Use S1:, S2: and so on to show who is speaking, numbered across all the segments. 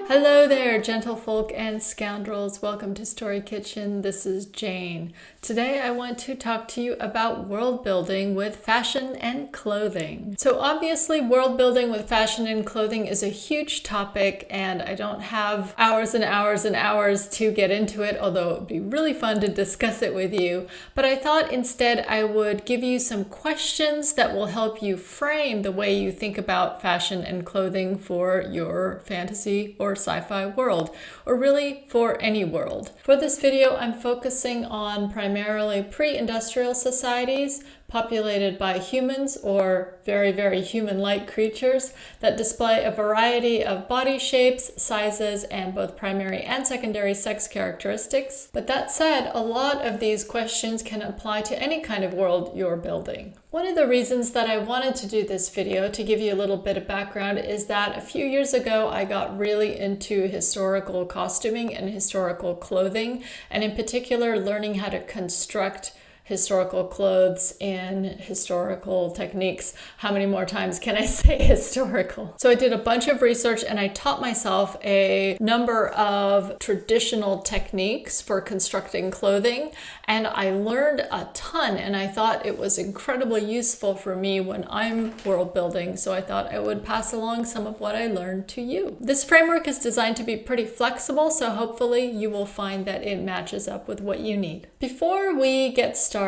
S1: Hello there, gentlefolk and scoundrels. Welcome to Story Kitchen. This is Jane. Today I want to talk to you about world building with fashion and clothing. So obviously world building with fashion and clothing is a huge topic, and I don't have hours and hours and hours to get into it, although it would be really fun to discuss it with you. But I thought instead I would give you some questions that will help you frame the way you think about fashion and clothing for your fantasy or sci-fi world, or really for any world. For this video, I'm focusing on primarily pre-industrial societies populated by humans or very, very human-like creatures that display a variety of body shapes, sizes, and both primary and secondary sex characteristics. But that said, a lot of these questions can apply to any kind of world you're building. One of the reasons that I wanted to do this video, to give you a little bit of background, is that a few years ago I got really into historical costuming and historical clothing, and in particular learning how to construct historical clothes in historical techniques. How many more times can I say historical? So I did a bunch of research and I taught myself a number of traditional techniques for constructing clothing, and I learned a ton, and I thought it was incredibly useful for me when I'm world building, so I thought I would pass along some of what I learned to you. This framework is designed to be pretty flexible, so hopefully you will find that it matches up with what you need. Before we get started,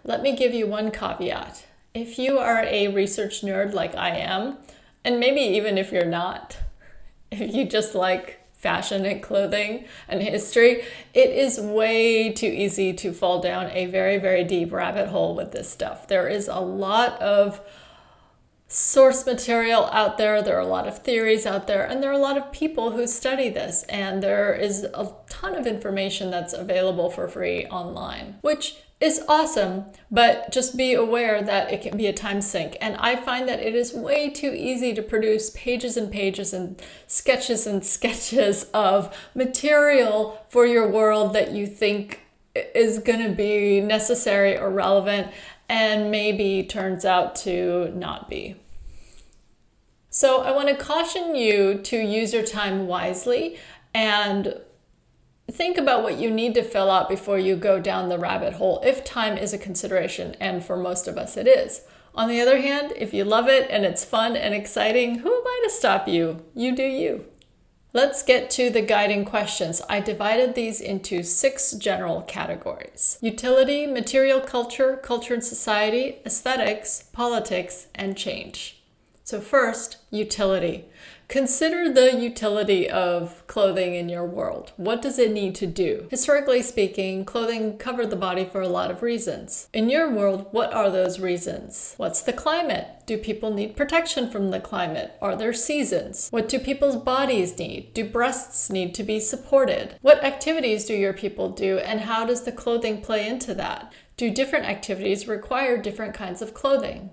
S1: let me give you one caveat. If you are a research nerd like I am, and maybe even if you're not, if you just like fashion and clothing and history, it is way too easy to fall down a very, very deep rabbit hole with this stuff. There is a lot of source material out there, there are a lot of theories out there, and there are a lot of people who study this, and there is a ton of information that's available for free online, which is awesome, but just be aware that it can be a time sink. And I find that it is way too easy to produce pages and pages and sketches of material for your world that you think is going to be necessary or relevant, and maybe turns out to not be. So I want to caution you to use your time wisely and think about what you need to fill out before you go down the rabbit hole, if time is a consideration, and for most of us it is. On the other hand, if you love it and it's fun and exciting, who am I to stop you? You do you. Let's get to the guiding questions. I divided these into 6 general categories: utility, material culture, culture and society, aesthetics, politics, and change. So first, utility. Consider the utility of clothing in your world. What does it need to do? Historically speaking, clothing covered the body for a lot of reasons. In your world, what are those reasons? What's the climate? Do people need protection from the climate? Are there seasons? What do people's bodies need? Do breasts need to be supported? What activities do your people do, and how does the clothing play into that? Do different activities require different kinds of clothing?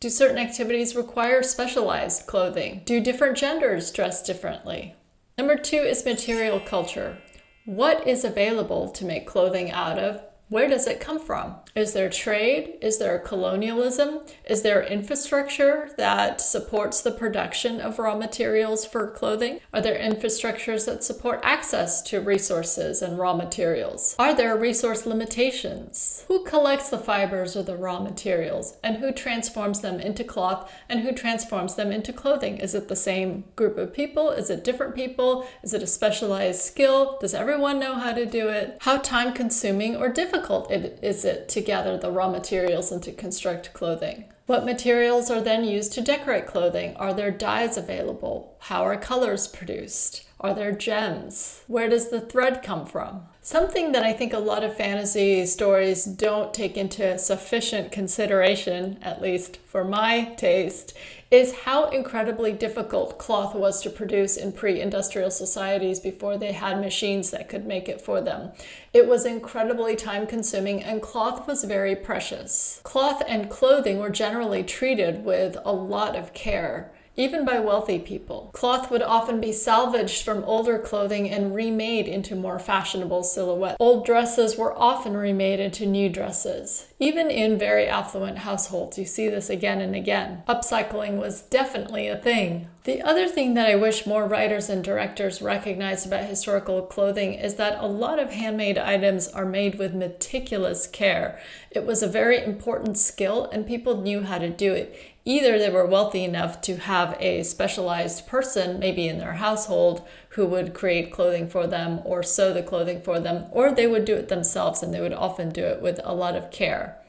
S1: Do certain activities require specialized clothing? Do different genders dress differently? Number 2 is material culture. What is available to make clothing out of? Where does it come from? Is there trade? Is there colonialism? Is there infrastructure that supports the production of raw materials for clothing? Are there infrastructures that support access to resources and raw materials? Are there resource limitations? Who collects the fibers or the raw materials, and who transforms them into cloth, and who transforms them into clothing? Is it the same group of people? Is it different people? Is it a specialized skill? Does everyone know how to do it? How time-consuming or difficult is it to gather the raw materials and to construct clothing? What materials are then used to decorate clothing? Are there dyes available? How are colors produced? Are there gems? Where does the thread come from? Something that I think a lot of fantasy stories don't take into sufficient consideration, at least for my taste, is how incredibly difficult cloth was to produce in pre-industrial societies before they had machines that could make it for them. It was incredibly time-consuming, and cloth was very precious. Cloth and clothing were generally treated with a lot of care, even by wealthy people. Cloth would often be salvaged from older clothing and remade into more fashionable silhouettes. Old dresses were often remade into new dresses. Even in very affluent households, you see this again and again. Upcycling was definitely a thing. The other thing that I wish more writers and directors recognized about historical clothing is that a lot of handmade items are made with meticulous care. It was a very important skill and people knew how to do it. Either they were wealthy enough to have a specialized person, maybe in their household, who would create clothing for them or sew the clothing for them, or they would do it themselves, and they would often do it with a lot of care.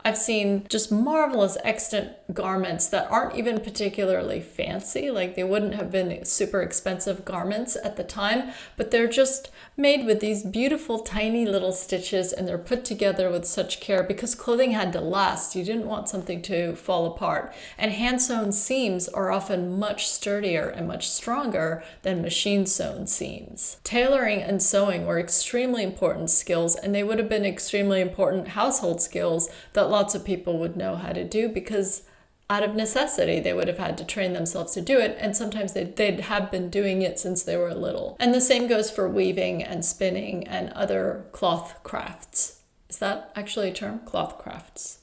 S1: I've seen just marvelous extant garments that aren't even particularly fancy, like they wouldn't have been super expensive garments at the time, but they're just made with these beautiful tiny little stitches, and they're put together with such care because clothing had to last. You didn't want something to fall apart. And hand-sewn seams are often much sturdier and much stronger than machine-sewn seams. Tailoring and sewing were extremely important skills, and they would have been extremely important household skills that lots of people would know how to do because out of necessity, they would have had to train themselves to do it, and sometimes they'd have been doing it since they were little. And the same goes for weaving and spinning and other cloth crafts. Is that actually a term? Cloth crafts?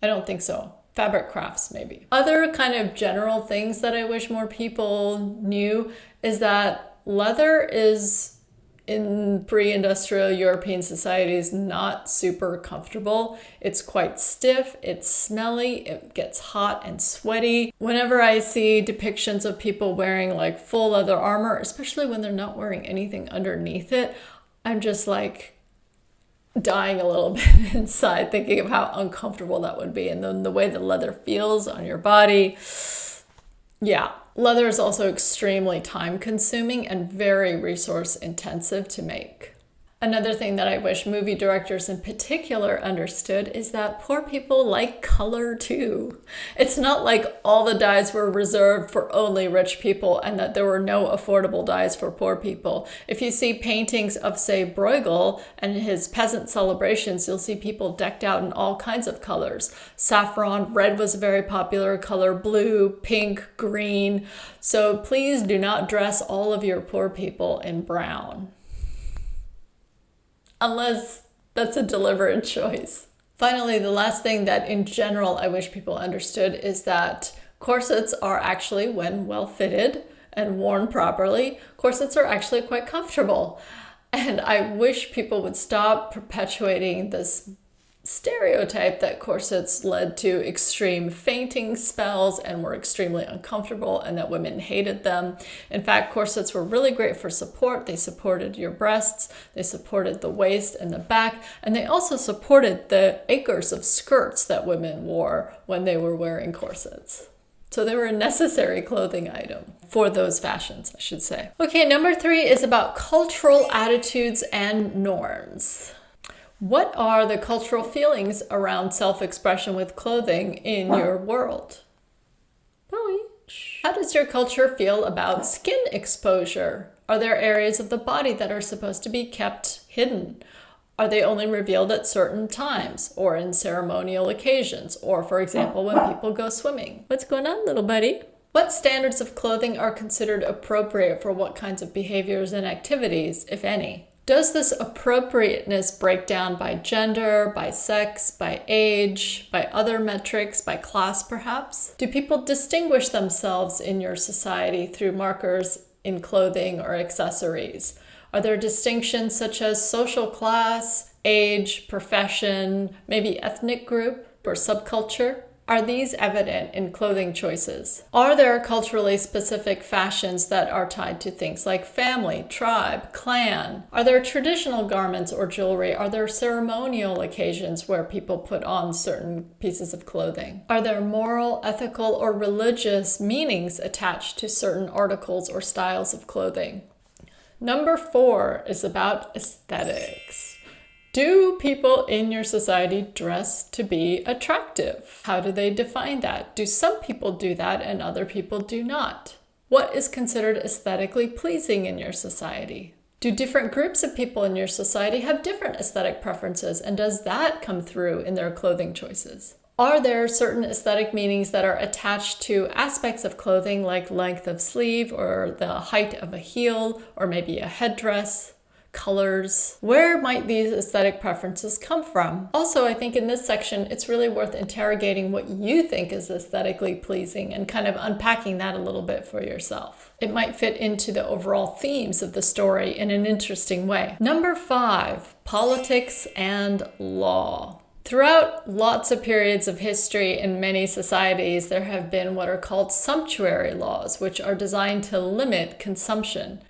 S1: I don't think so. Fabric crafts, maybe. Other kind of general things that I wish more people knew is that leather is, in pre-industrial European societies, not super comfortable. It's quite stiff, it's smelly, it gets hot and sweaty. Whenever I see depictions of people wearing like full leather armor, especially when they're not wearing anything underneath it, I'm just like dying a little bit inside thinking of how uncomfortable that would be. And then the way the leather feels on your body. Yeah, leather is also extremely time consuming and very resource intensive to make. Another thing that I wish movie directors in particular understood is that poor people like color too. It's not like all the dyes were reserved for only rich people and that there were no affordable dyes for poor people. If you see paintings of, say, Bruegel and his peasant celebrations, you'll see people decked out in all kinds of colors. Saffron, red was a very popular color, blue, pink, green. So please do not dress all of your poor people in brown, unless that's a deliberate choice. Finally, the last thing that in general I wish people understood is that corsets are actually, when well fitted and worn properly, corsets are actually quite comfortable. And I wish people would stop perpetuating this stereotype that corsets led to extreme fainting spells and were extremely uncomfortable and that women hated them. In fact, corsets were really great for support. They supported your breasts, they supported the waist and the back, and they also supported the acres of skirts that women wore when they were wearing corsets. So they were a necessary clothing item for those fashions, I should say. Okay, number 3 is about cultural attitudes and norms. What are the cultural feelings around self-expression with clothing in your world? Bowie. How does your culture feel about skin exposure? Are there areas of the body that are supposed to be kept hidden? Are they only revealed at certain times or in ceremonial occasions, or for example, when people go swimming? What's going on, little buddy? What standards of clothing are considered appropriate for what kinds of behaviors and activities, if any? Does this appropriateness break down by gender, by sex, by age, by other metrics, by class perhaps? Do people distinguish themselves in your society through markers in clothing or accessories? Are there distinctions such as social class, age, profession, maybe ethnic group or subculture? Are these evident in clothing choices? Are there culturally specific fashions that are tied to things like family, tribe, clan? Are there traditional garments or jewelry? Are there ceremonial occasions where people put on certain pieces of clothing? Are there moral, ethical, or religious meanings attached to certain articles or styles of clothing? Number 4 is about aesthetics. Do people in your society dress to be attractive? How do they define that? Do some people do that and other people do not? What is considered aesthetically pleasing in your society? Do different groups of people in your society have different aesthetic preferences, and does that come through in their clothing choices? Are there certain aesthetic meanings that are attached to aspects of clothing like length of sleeve or the height of a heel or maybe a headdress? colors. Where might these aesthetic preferences come from? Also, I think in this section, it's really worth interrogating what you think is aesthetically pleasing and kind of unpacking that a little bit for yourself. It might fit into the overall themes of the story in an interesting way. Number 5, politics and law. Throughout lots of periods of history in many societies, there have been what are called sumptuary laws, which are designed to limit consumption.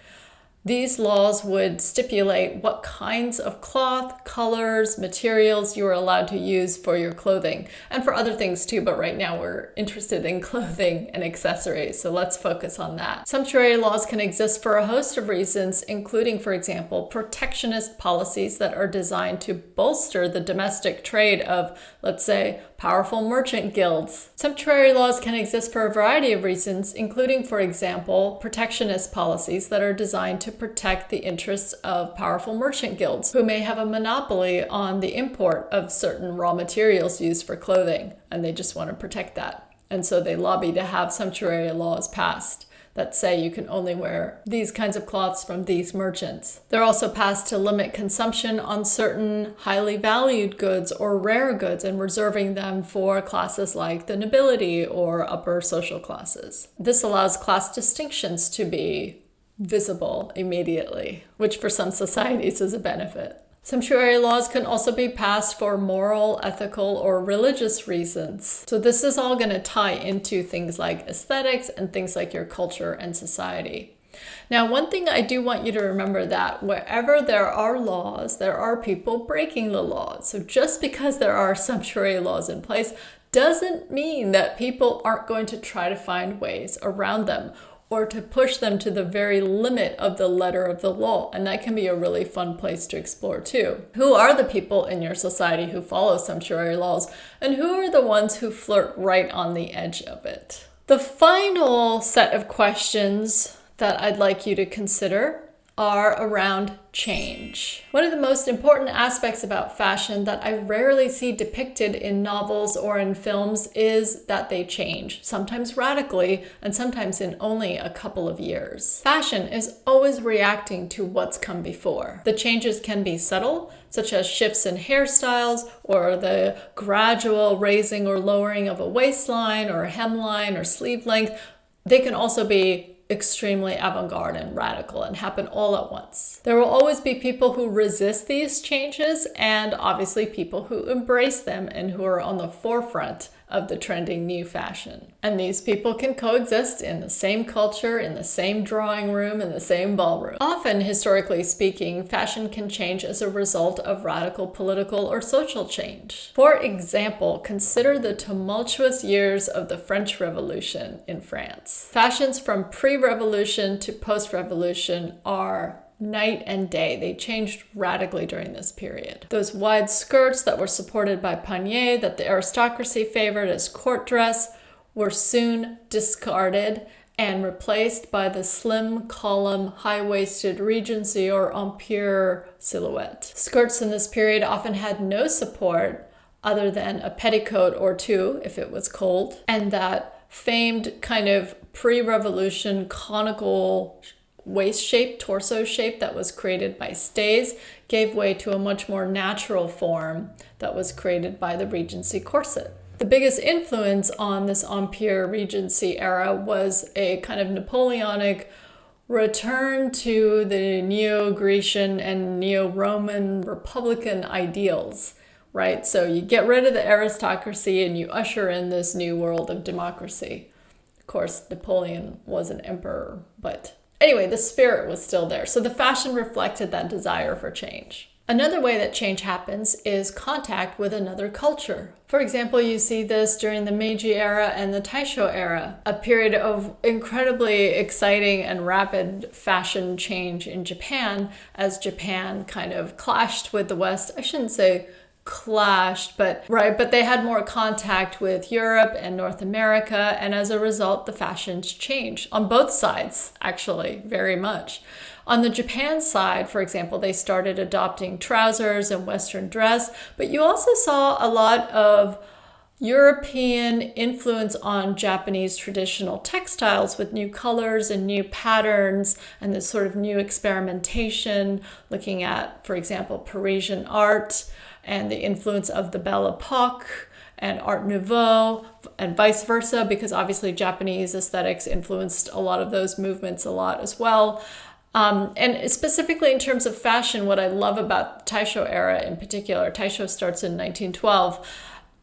S1: These laws would stipulate what kinds of cloth, colors, materials you are allowed to use for your clothing, and for other things too, but right now we're interested in clothing and accessories, so let's focus on that. Sumptuary laws can exist for a host of reasons, including, for example, protectionist policies that are designed to bolster the domestic trade of, let's say, powerful merchant guilds. Sumptuary laws can exist for a variety of reasons, including, for example, protectionist policies that are designed to protect the interests of powerful merchant guilds who may have a monopoly on the import of certain raw materials used for clothing, and they just want to protect that. And so they lobby to have sumptuary laws passed that say you can only wear these kinds of cloths from these merchants. They're also passed to limit consumption on certain highly valued goods or rare goods and reserving them for classes like the nobility or upper social classes. This allows class distinctions to be visible immediately, which for some societies is a benefit. Sumptuary laws can also be passed for moral, ethical, or religious reasons. So this is all going to tie into things like aesthetics and things like your culture and society. Now, one thing I do want you to remember that wherever there are laws, there are people breaking the laws. So just because there are sumptuary laws in place doesn't mean that people aren't going to try to find ways around them or to push them to the very limit of the letter of the law. And that can be a really fun place to explore too. Who are the people in your society who follow sumptuary laws, and who are the ones who flirt right on the edge of it? The final set of questions that I'd like you to consider are around change. One of the most important aspects about fashion that I rarely see depicted in novels or in films is that they change, sometimes radically and sometimes in only a couple of years. Fashion is always reacting to what's come before. The changes can be subtle, such as shifts in hairstyles or the gradual raising or lowering of a waistline or a hemline or sleeve length. They can also be extremely avant-garde and radical and happen all at once. There will always be people who resist these changes and obviously people who embrace them and who are on the forefront of the trending new fashion. And these people can coexist in the same culture, in the same drawing room, in the same ballroom. Often, historically speaking, fashion can change as a result of radical political or social change. For example, consider the tumultuous years of the French Revolution in France. Fashions from pre-revolution to post-revolution are night and day. They changed radically during this period. Those wide skirts that were supported by paniers that the aristocracy favored as court dress were soon discarded and replaced by the slim column, high-waisted Regency or Empire silhouette. Skirts in this period often had no support other than a petticoat or two if it was cold, and that famed kind of pre-revolution conical waist shape, torso shape that was created by stays gave way to a much more natural form that was created by the Regency corset. The biggest influence on this Empire Regency era was a kind of Napoleonic return to the Neo-Grecian and Neo-Roman Republican ideals, right? So you get rid of the aristocracy and you usher in this new world of democracy. Of course, Napoleon was an emperor, but anyway, the spirit was still there. So the fashion reflected that desire for change. Another way that change happens is contact with another culture. For example, you see this during the Meiji era and the Taisho era, a period of incredibly exciting and rapid fashion change in Japan as Japan kind of clashed with the West. I shouldn't say clashed, but they had more contact with Europe and North America, and as a result the fashions changed on both sides, actually, very much. On the Japan side, for example, they started adopting trousers and Western dress, but you also saw a lot of European influence on Japanese traditional textiles with new colors and new patterns and this sort of new experimentation, looking at, for example, Parisian art and the influence of the Belle Epoque and Art Nouveau and vice versa, because obviously Japanese aesthetics influenced a lot of those movements a lot as well. And specifically in terms of fashion, what I love about the Taisho era in particular, Taisho starts in 1912,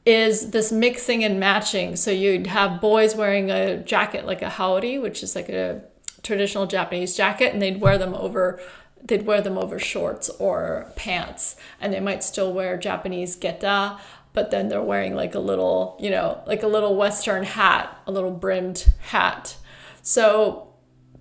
S1: is this mixing and matching. So you'd have boys wearing a jacket like a haori, which is like a traditional Japanese jacket, and they'd wear them over shorts or pants, and they might still wear Japanese geta, but then they're wearing like a little, like a little Western hat, a little brimmed hat. So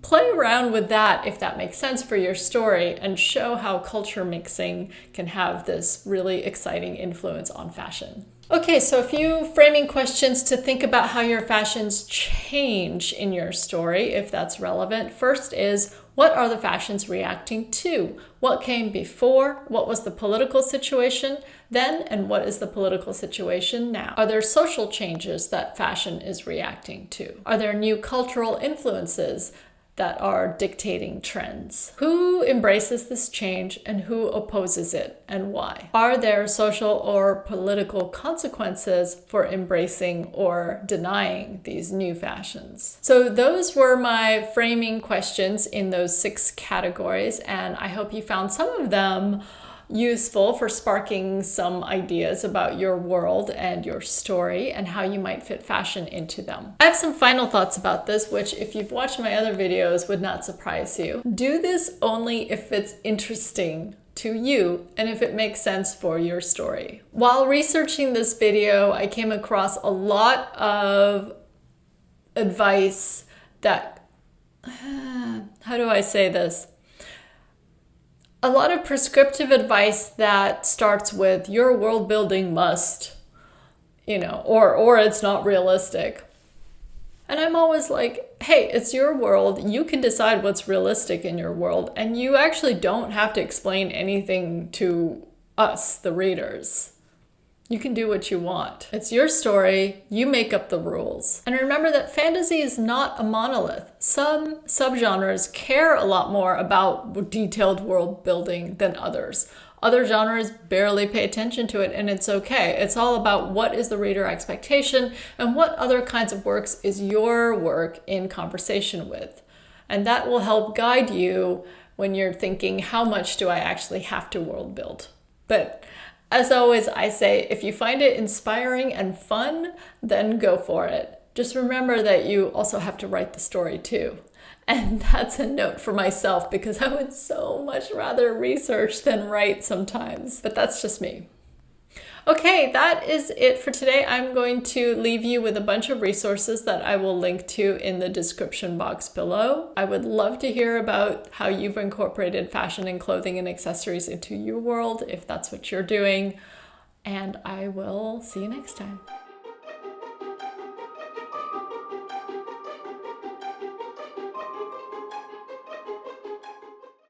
S1: play around with that if that makes sense for your story, and show how culture mixing can have this really exciting influence on fashion. Okay, so a few framing questions to think about how your fashions change in your story, if that's relevant. First is, what are the fashions reacting to? What came before? What was the political situation then? And what is the political situation now? Are there social changes that fashion is reacting to? Are there new cultural influences that are dictating trends? Who embraces this change and who opposes it, and why? Are there social or political consequences for embracing or denying these new fashions? So those were my framing questions in those 6 categories, and I hope you found some of them useful for sparking some ideas about your world and your story and how you might fit fashion into them. I have some final thoughts about this, which if you've watched my other videos would not surprise you. Do this only if it's interesting to you and if it makes sense for your story. While researching this video, I came across a lot of advice that, how do I say this? A lot of prescriptive advice that starts with your world building must, or it's not realistic. And I'm always like, hey, it's your world. You can decide what's realistic in your world. And you actually don't have to explain anything to us, the readers. You can do what you want. It's your story. You make up the rules. And remember that fantasy is not a monolith. Some subgenres care a lot more about detailed world building than others. Other genres barely pay attention to it, and it's okay. It's all about what is the reader expectation and what other kinds of works is your work in conversation with. And that will help guide you when you're thinking, how much do I actually have to world build? But as always, I say, if you find it inspiring and fun, then go for it. Just remember that you also have to write the story too. And that's a note for myself, because I would so much rather research than write sometimes. But that's just me. Okay, that is it for today. I'm going to leave you with a bunch of resources that I will link to in the description box below. I would love to hear about how you've incorporated fashion and clothing and accessories into your world, if that's what you're doing. And I will see you next time.